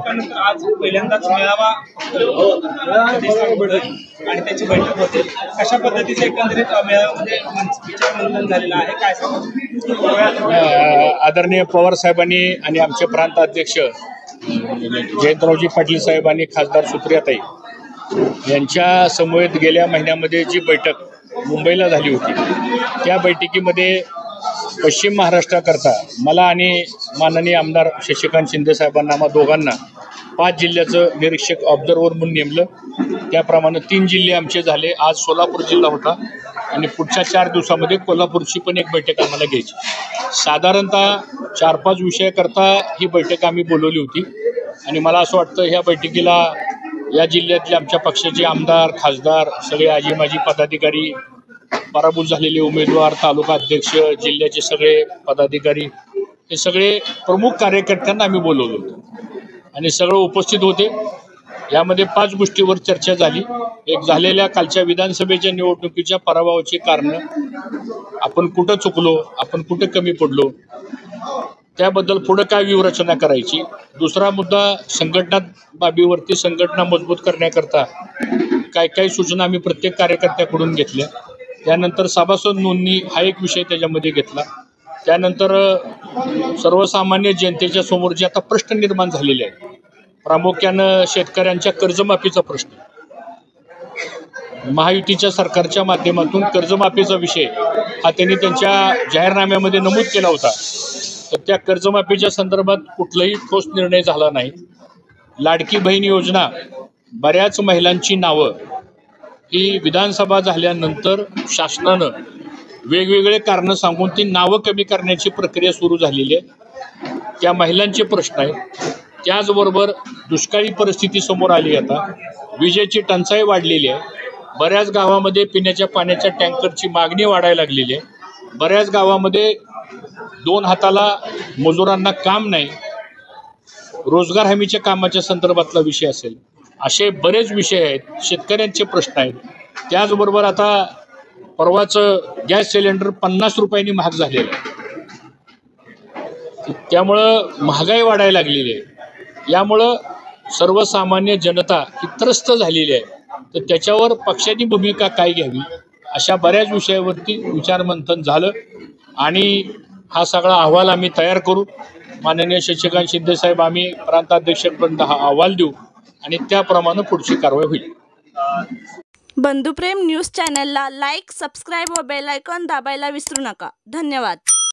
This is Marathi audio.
निवडणुकांनंतर आज पहिल्यांदाच मेळावा आणि त्याची बैठक होते। कशा पद्धतीचे एकंदरीत मेळाव्यामध्ये विचारमंथन झालेलं आहे, काय सांगा? आदरणीय पवार साहेबांनी आणि आमचे प्रांत अध्यक्ष जयंतरावजी पाटील साहेब आणि खासदार सुप्रियाताई यांच्या समवेत गेल्या महिन्यामध्ये जी बैठक मुंबईला झाली होती, त्या बैठकीमध्ये पश्चिम महाराष्ट्राकरता मला आणि माननीय आमदार शशिकांत शिंदे साहेबांना, आम्हा दोघांना 5 जिल्ह्याचं निरीक्षक ऑब्झर्व्हर म्हणून नेमलं। त्याप्रमाणे 3 जिल्हे आमचे झाले। आज सोलापूर जिल्हा होता आणि पुढच्या 4 दिवसामध्ये कोल्हापूरची पण एक बैठक आम्हाला घ्यायची। साधारणतः 4-5 विषयाकरता ही बैठक आम्ही बोलवली होती आणि मला असं वाटतं ह्या बैठकीला या जिल्ह्यातले आमच्या पक्षाचे आमदार, खासदार, सगळे आजी माजी पदाधिकारी, पराभूत झालेले उमेदवार, तालुका अध्यक्ष, जिल्ह्याचे सगळे पदाधिकारी, हे सगळे प्रमुख कार्यकर्त्यांना आम्ही बोलवलं होतं आणि सगळं उपस्थित होते। यामध्ये 5 गोष्टीवर चर्चा झाली। एक, झालेल्या कालच्या विधानसभेच्या निवडणुकीच्या पराभवाची कारणं, आपण कुठं चुकलो, आपण कुठं कमी पडलो, त्याबद्दल पुढं काय व्यूहरचना करायची। दुसरा मुद्दा, संघटना बाबीवरती संघटना मजबूत करण्याकरता काय काय सूचना आम्ही प्रत्येक कार्यकर्त्याकडून घेतल्या। त्यानंतर सभासद नोंदणी हा एक विषय त्याच्यामध्ये घेतला। त्यानंतर सर्वसामान्य जनतेच्या समोर जे आता प्रश्न निर्माण झालेले आहेत, प्रामुख्यानं शेतकऱ्यांच्या कर्जमाफीचा प्रश्न, महायुतीच्या सरकारच्या माध्यमातून कर्जमाफीचा विषय हा त्यांनी त्यांच्या जाहीरनाम्यामध्ये नमूद केला होता, तर त्या कर्जमाफीच्या संदर्भात कुठलाही ठोस निर्णय झाला नाही। लाडकी बहीण योजना, बऱ्याच महिलांची नावं ही विधानसभा झाल्यानंतर शासनानं वेगवेगळे कारणं सांगून ती नावं कमी करण्याची प्रक्रिया सुरू झालेली आहे। त्या महिलांचे प्रश्न आहेत। त्याचबरोबर दुष्काळी परिस्थिती समोर आली, आता विजेची टंचाई वाढलेली आहे। बऱ्याच गावामध्ये पिण्याच्या पाण्याच्या टँकरची मागणी वाढायला लागलेली आहे। बऱ्याच गावामध्ये 2 हाताला मजुरांना काम नाही, रोजगार हमीच्या कामाच्या संदर्भातला विषय असेल, असे बरेच विषय आहेत। शेतकऱ्यांचे प्रश्न आहेत। त्याचबरोबर आता परवाचं गॅस सिलेंडर 50 रुपयांनी महाग झालेलं आहे, त्यामुळं महागाई वाढायला लागलेली आहे। यामुळं सर्वसामान्य जनता ही त्रस्त झालेली आहे। तर त्याच्यावर पक्षाची भूमिका काय घ्यावी, अशा बऱ्याच विषयावरती विचारमंथन झालं आणि हा सगळा अहवाल आम्ही तयार करू। माननीय शशिकांत शिंदे साहेब, आम्ही प्रांताध्यक्षांपर्यंत हा अहवाल देऊ आणि त्याप्रमाणे पुढची कारवाई होईल। बंधुप्रेम न्यूज चॅनलला लाईक, सबस्क्राईब व बेल आयकॉन दाबायला विसरू नका। धन्यवाद।